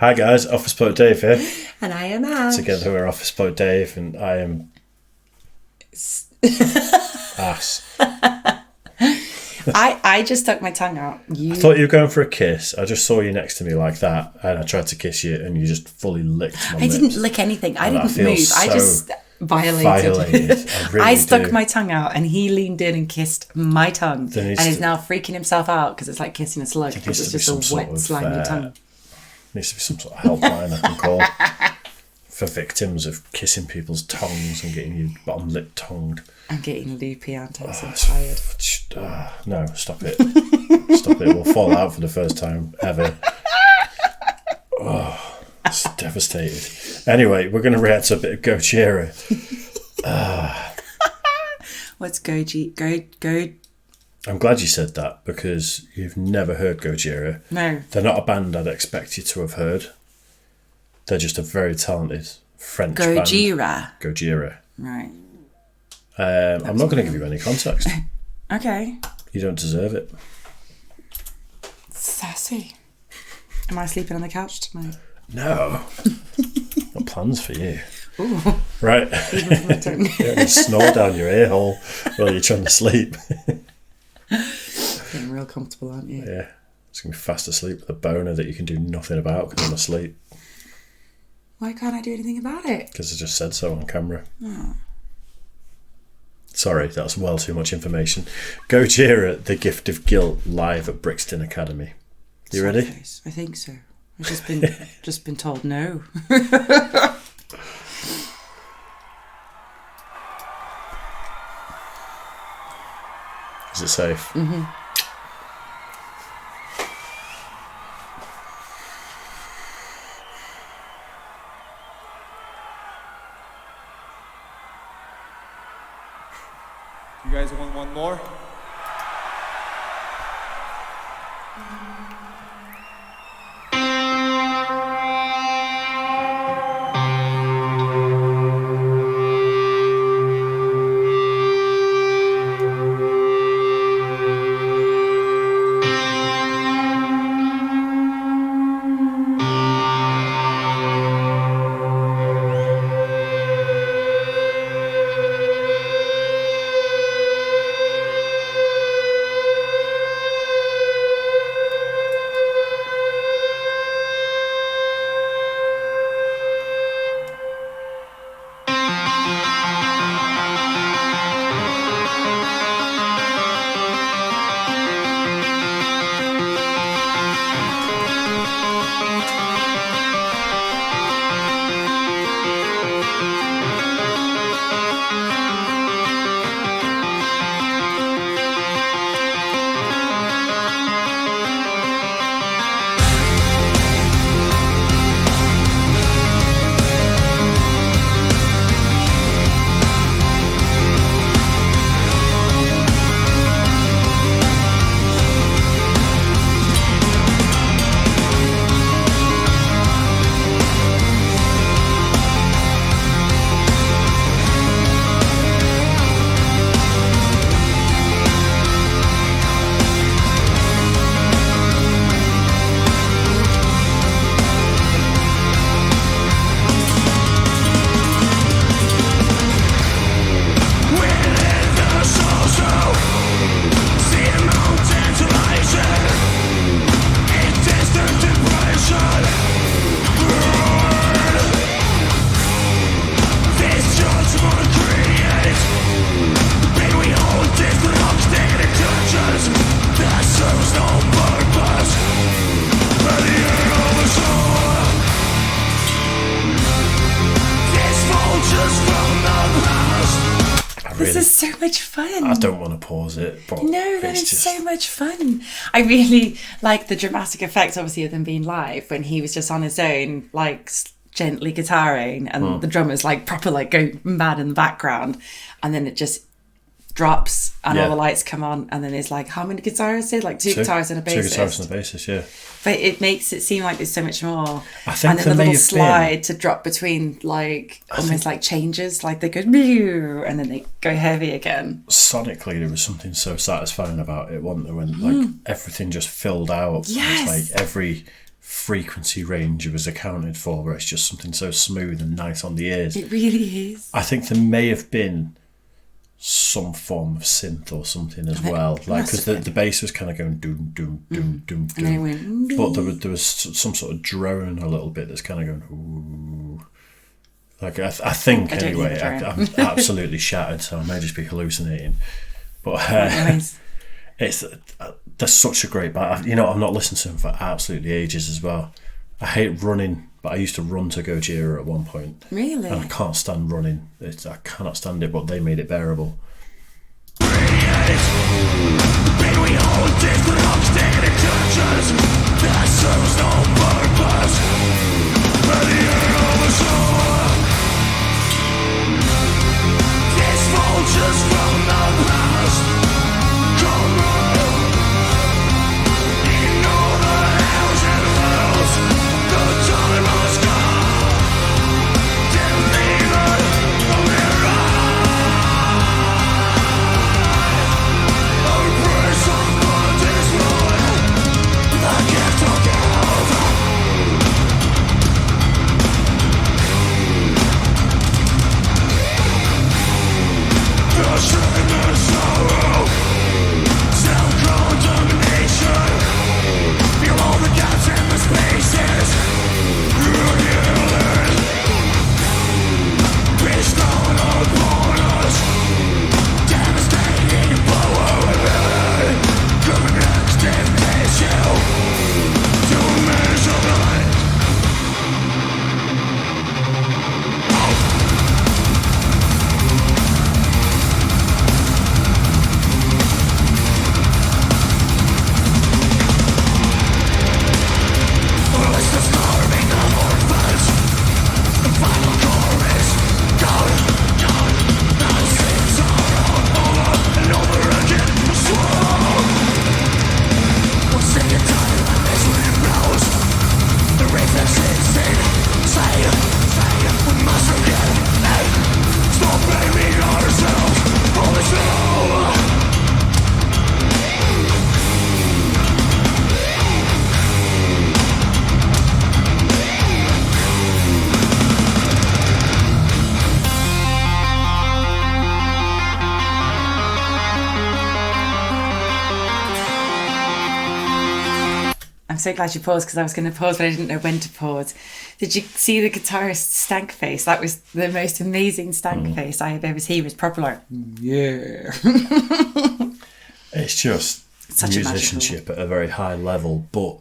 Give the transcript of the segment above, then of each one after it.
Hi guys, Office Bloke Dave here. And I am Ash. Together we're Office Bloke Dave and I am... ass. I just stuck my tongue out. I thought you were going for a kiss. I just saw you next to me like that and I tried to kiss you and you just fully licked my lips. I didn't lick anything. I didn't move. So I just violated. I stuck my tongue out and he leaned in and kissed my tongue and is now freaking himself out because it's like kissing a slug because it's just a wet, slimy tongue. Needs to be some sort of helpline I can call for victims of kissing people's tongues and getting you bottom lip tongued. I'm getting loopy, aren't I? So I'm tired. No, stop it. Stop it. We'll fall out for the first time ever. Oh, it's devastated. Anyway, we're going to react to a bit of Gojira. What's Go? I'm glad you said that because you've never heard Gojira. No. They're not a band I'd expect you to have heard. They're just a very talented French band. Gojira. Right. I'm not going to give you any context. Okay. You don't deserve it. Sassy. Am I sleeping on the couch tonight? No. Got plans for you. Ooh. Right. Even from my tongue. You're going to snore down your ear hole while you're trying to sleep. Getting real comfortable, aren't you? Yeah. It's going to be fast asleep with a boner that you can do nothing about because I'm asleep. Why can't I do anything about it? Because I just said so on camera. Oh. Sorry, that's well too much information. Gojira, The Gift of Guilt, live at Brixton Academy. You ready? I think so. I've just been told no. Is it safe? Mm-hmm. You guys want one more? This is so much fun. I don't want to pause it, but no, that is so much fun. I really like the dramatic effect, obviously, of them being live when he was just on his own, like gently guitaring, and the drummers like proper like go mad in the background, and then it just drops and all the lights come on, and then there's like how many guitars is it? Like two guitars and a bassist. Two guitars and a bassist, yeah. But it makes it seem like there's so much more. I think and then the little slide to drop between like almost like changes, like they go and then they go heavy again. Sonically, there was something so satisfying about it, wasn't there? When like everything just filled out. Yes. It's like every frequency range was accounted for, where it's just something so smooth and nice on the ears. It really is. I think there may have been some form of synth or something as well, like because the bass was kind of going doom doom doom doom And then it doom, went. but there was some sort of drone a little bit that's kind of going ooh. Like I think I don't anyway, need a drone. I'm absolutely shattered, so I may just be hallucinating. But Nice. it's they're such a great band. You know, I've not listened to them for absolutely ages as well. I hate running, but I used to run to Gojira at one point. Really? And I can't stand running. I cannot stand it, but they made it bearable. I'm so glad you paused because I was going to pause, but I didn't know when to pause. Did you see the guitarist's stank face? That was the most amazing stank face I have ever seen. It was proper like, yeah. It's just Such a musicianship at a very high level, but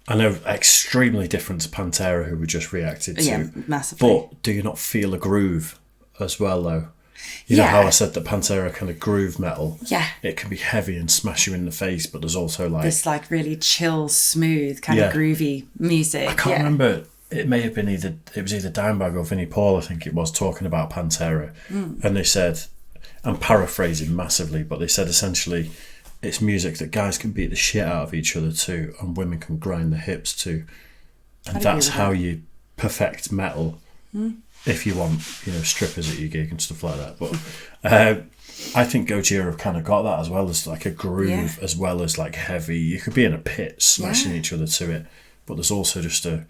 I know extremely different to Pantera, who we just reacted to. Yeah, massively. But do you not feel a groove as well, though? You know how I said that Pantera kind of groove metal? Yeah. It can be heavy and smash you in the face, but there's also like... This like really chill, smooth, kind of groovy music. I can't remember. It may have been either Dimebag or Vinnie Paul, I think it was, talking about Pantera. And they said, I'm paraphrasing massively, but they said essentially it's music that guys can beat the shit out of each other to and women can grind their hips to. And that's how you perfect metal. If you want, you know, strippers at your gig and stuff like that. But I think Gojira have kind of got that as well as like a groove, as well as like heavy. You could be in a pit smashing each other to it, but there's also just a,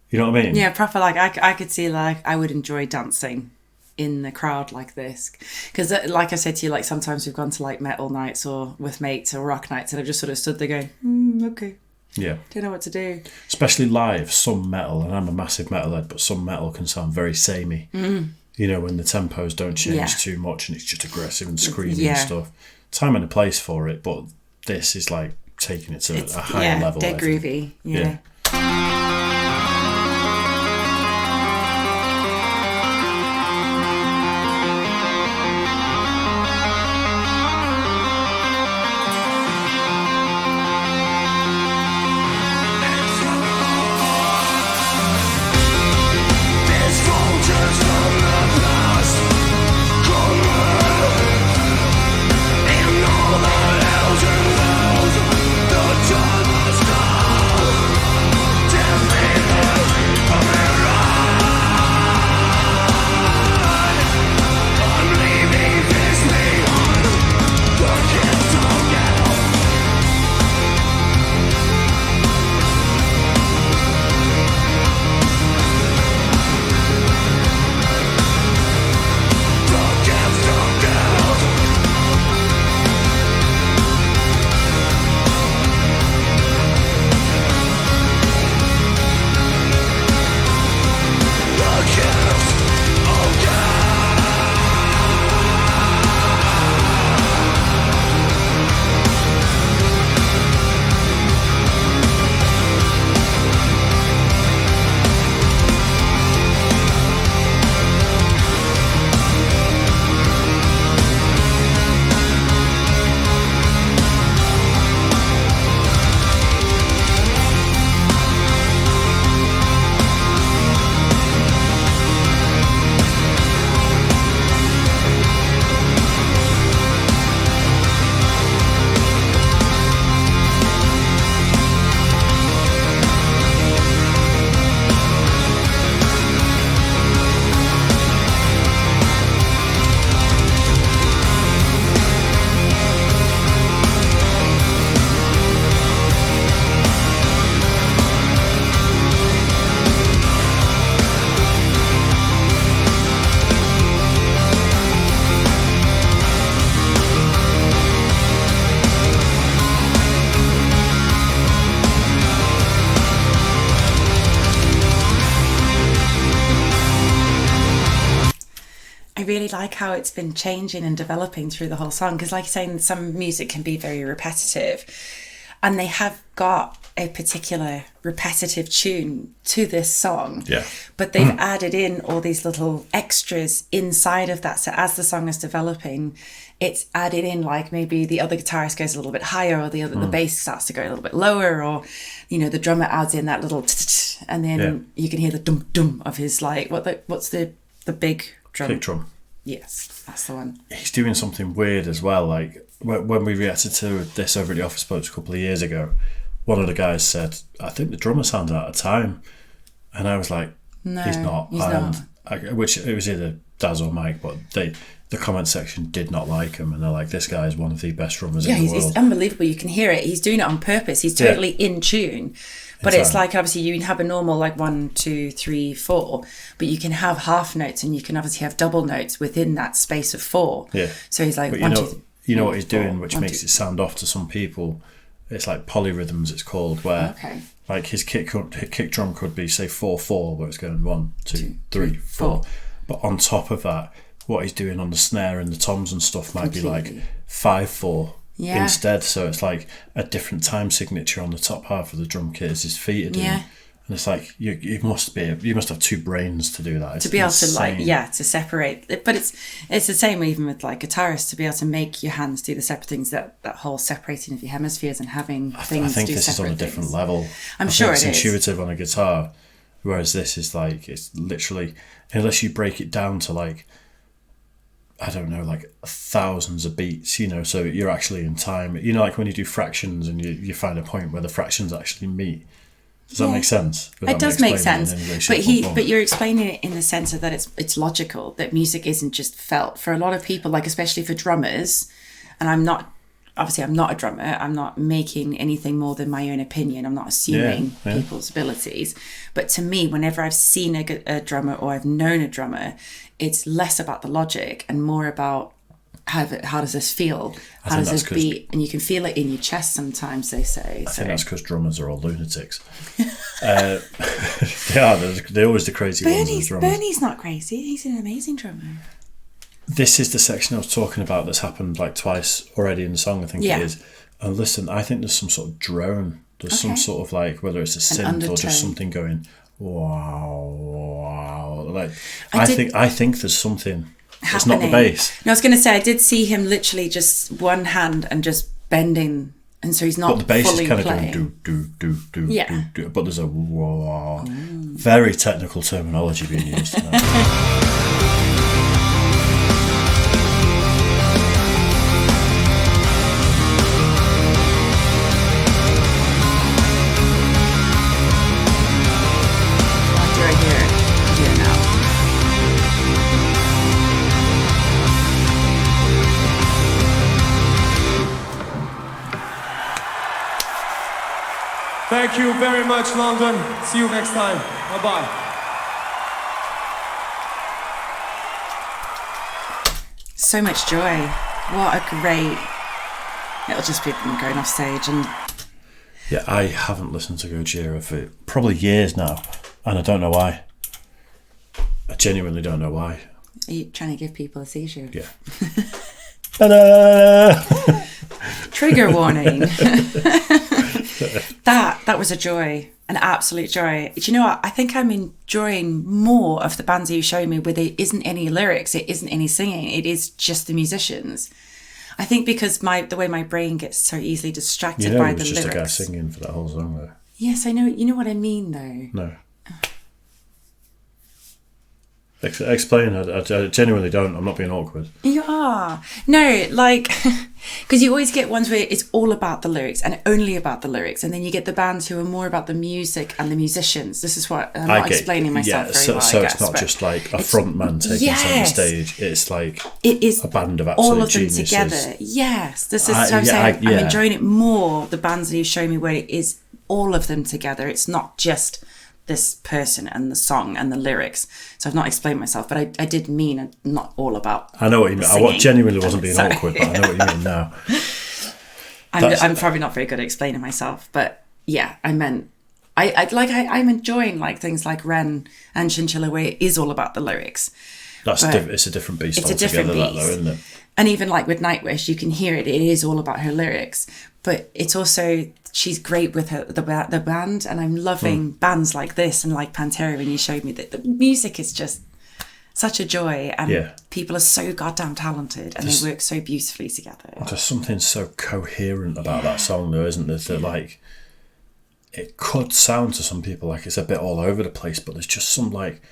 you know what I mean? Yeah, proper like I could see like I would enjoy dancing in the crowd like this because like I said to you, like sometimes we've gone to like metal nights or with mates or rock nights and I've just sort of stood there going, okay. Yeah. Don't know what to do. Especially live, some metal, and I'm a massive metalhead, but some metal can sound very samey. You know, when the tempos don't change too much and it's just aggressive and screaming and stuff. Time and a place for it, but this is like taking it to a higher level. Dead groovy. Yeah. Damn really like how it's been changing and developing through the whole song. Because like you're saying, some music can be very repetitive, and they have got a particular repetitive tune to this song. Yeah. But they've added in all these little extras inside of that. So as the song is developing, it's added in, like maybe the other guitarist goes a little bit higher, or the bass starts to go a little bit lower, or, you know, the drummer adds in that little and then you can hear the dum dum of his, like, what's the big drum? Kick drum. Yes, that's the one. He's doing something weird as well. Like when we reacted to this over at the Office Blokes a couple of years ago, one of the guys said, I think the drummer sounds out of time. And I was like, No, he's not. Which it was either Daz or Mike, but the comment section did not like him. And they're like, this guy is one of the best drummers in the world. He's unbelievable. You can hear it. He's doing it on purpose. He's totally in tune. But it's like, obviously, you have a normal, like 1, 2, 3, 4, but you can have half notes, and you can obviously have double notes within that space of 4. Yeah. So he's like, but you know what he's doing, which makes it sound off to some people? It's like polyrhythms, it's called, where like his kick drum could be, say, 4/4, where it's going 1, 2, 3, 4. But on top of that, what he's doing on the snare and the toms and stuff might be like 5/4 instead. So it's like a different time signature on the top half of the drum kit as his feet are doing. Yeah. And it's like you must have two brains to do that. It's to be able insane. to to separate it. But it's the same even with like guitarists, to be able to make your hands do the separate things, that whole separating of your hemispheres and having things. I think do this is on a different level. I'm sure it's intuitive on a guitar, whereas this is like, it's literally, unless you break it down to like, I don't know, like thousands of beats, you know, so you're actually in time. You know, like when you do fractions and you find a point where the fractions actually meet. Does that make sense? It does make sense, but you're explaining it in the sense of that it's logical, that music isn't just felt. For a lot of people, like especially for drummers, and I'm not a drummer, I'm not making anything more than my own opinion, I'm not assuming people's abilities, but to me, whenever I've seen a drummer or I've known a drummer, it's less about the logic and more about how does this feel? How does this beat? And you can feel it in your chest sometimes, they say. I think that's because drummers are all lunatics. They are. They're always the crazy ones. Bernie's not crazy. He's an amazing drummer. This is the section I was talking about that's happened like twice already in the song, I think it is. And listen, I think there's some sort of drone. There's some sort of like, whether it's a synth or just something going, wow. Like, I think there's something... happening. It's not the bass. No, I was going to say, I did see him literally just one hand and just bending, and so he's not fully playing. But the bass is kind of going do. But there's a whoa. Very technical terminology being used tonight. Thank you very much, London. See you next time. Bye-bye. So much joy. What a great... It'll just be them going off stage. And yeah, I haven't listened to Gojira for probably years now, and I don't know why. I genuinely don't know why. Are you trying to give people a seizure? Yeah. Trigger warning. That was a joy, an absolute joy. Do you know what? I think I'm enjoying more of the bands that you showed me where there isn't any lyrics, it isn't any singing, it is just the musicians. I think because the way my brain gets so easily distracted by the lyrics. You know, it was just a guy singing for that whole song, though. Yes, I know. You know what I mean, though. No. Explain. I genuinely don't. I'm not being awkward. You are. No, like, because you always get ones where it's all about the lyrics and only about the lyrics, and then you get the bands who are more about the music and the musicians. This is what I'm not explaining myself very well. So it's not just like a front man taking center stage. It's like it is a band of absolute all of them geniuses together. Yes, this is what I'm saying. I'm enjoying it more. The bands that you show me where it is all of them together. It's not just this person and the song and the lyrics. So I've not explained myself, but I did mean not all about I know what you mean. I genuinely wasn't being awkward, but I know what you mean now. I'm probably not very good at explaining myself, but yeah, I meant I'm enjoying like things like Ren and Chinchilla where it is all about the lyrics. It's a different beast It's a altogether, different that though, beast. isn't it? And even like with Nightwish, you can hear it. It is all about her lyrics, but it's also she's great with the band. And I'm loving bands like this and like Pantera. And you showed me that the music is just such a joy, and people are so goddamn talented, and they work so beautifully together. There's something so coherent about that song, though, isn't there? That like it could sound to some people like it's a bit all over the place, but there's just some like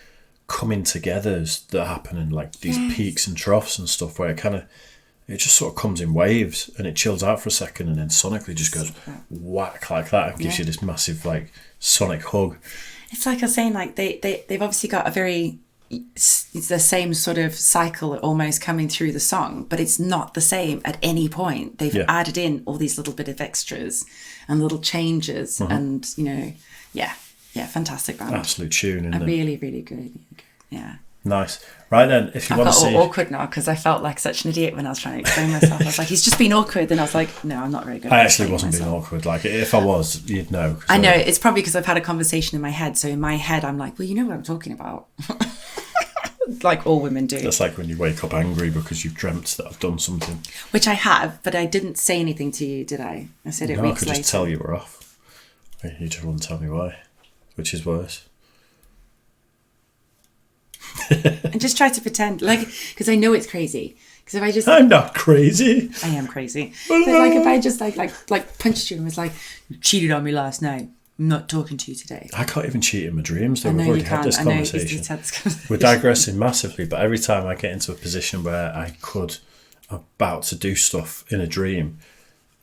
coming togethers that happen in like these peaks and troughs and stuff where it just sort of comes in waves and it chills out for a second and then sonically just goes whack like that and gives you this massive like sonic hug. It's like I was saying, like they've obviously got it's the same sort of cycle almost coming through the song, but it's not the same at any point. They've added in all these little bit of extras and little changes, and fantastic band. Absolute tune, isn't it? Really, really good. Yeah. Nice. Right then, if you want to see... I got awkward now because I felt like such an idiot when I was trying to explain myself. I was like, he's just being awkward. Then I was like, no, I'm not very good. I actually wasn't being awkward. Like, if I was, you'd know. I know. It's probably because I've had a conversation in my head. So in my head, I'm like, well, you know what I'm talking about. Like all women do. That's like when you wake up angry because you've dreamt that I've done something. Which I have, but I didn't say anything to you, did I? I said it weeks later. No, I could just tell you were off. You just wouldn't tell me why, which is worse. And just try to pretend, like, because I know it's crazy. Because if I just... I'm not crazy. I am crazy. But like, if I just like punched you and was like, you cheated on me last night, I'm not talking to you today. I can't even cheat in my dreams, though. We've already had this conversation. We're digressing massively, but every time I get into a position where I'm about to do stuff in a dream,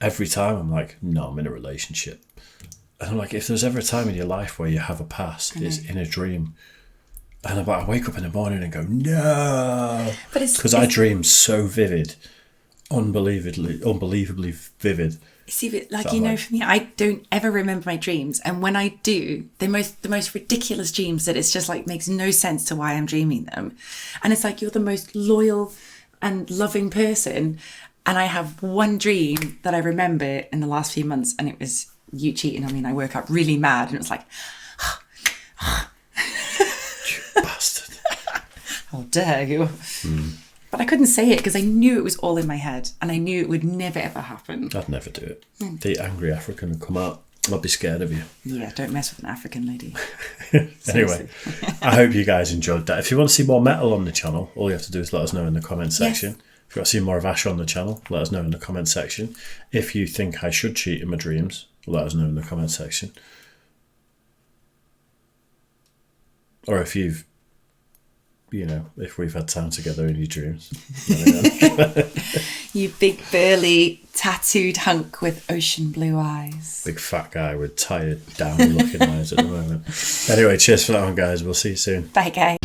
every time I'm like, no, I'm in a relationship. And I'm like, if there's ever a time in your life where you have a past, it's in a dream. And I wake up in the morning and go, no. Because I dream so vivid, unbelievably vivid. See, but like, you know, for me, I don't ever remember my dreams. And when I do, the most ridiculous dreams that it's just like makes no sense to why I'm dreaming them. And it's like, you're the most loyal and loving person. And I have one dream that I remember in the last few months, and it was you cheating on me. And I woke up really mad, and it was like, you bastard. How dare you? But I couldn't say it because I knew it was all in my head, and I knew it would never ever happen. I'd never do it. The angry African would come out. I'd be scared of you. Yeah, don't mess with an African lady. Anyway, I hope you guys enjoyed that. If you want to see more metal on the channel, all you have to do is let us know in the comment section. Yes. If you want to see more of Ash on the channel, let us know in the comment section. If you think I should cheat in my dreams, let us know in the comment section. Or if you've, if we've had time together in your dreams. You big burly tattooed hunk with ocean blue eyes. Big fat guy with tired down looking eyes at the moment. Anyway, cheers for that one, guys. We'll see you soon. Bye, guys.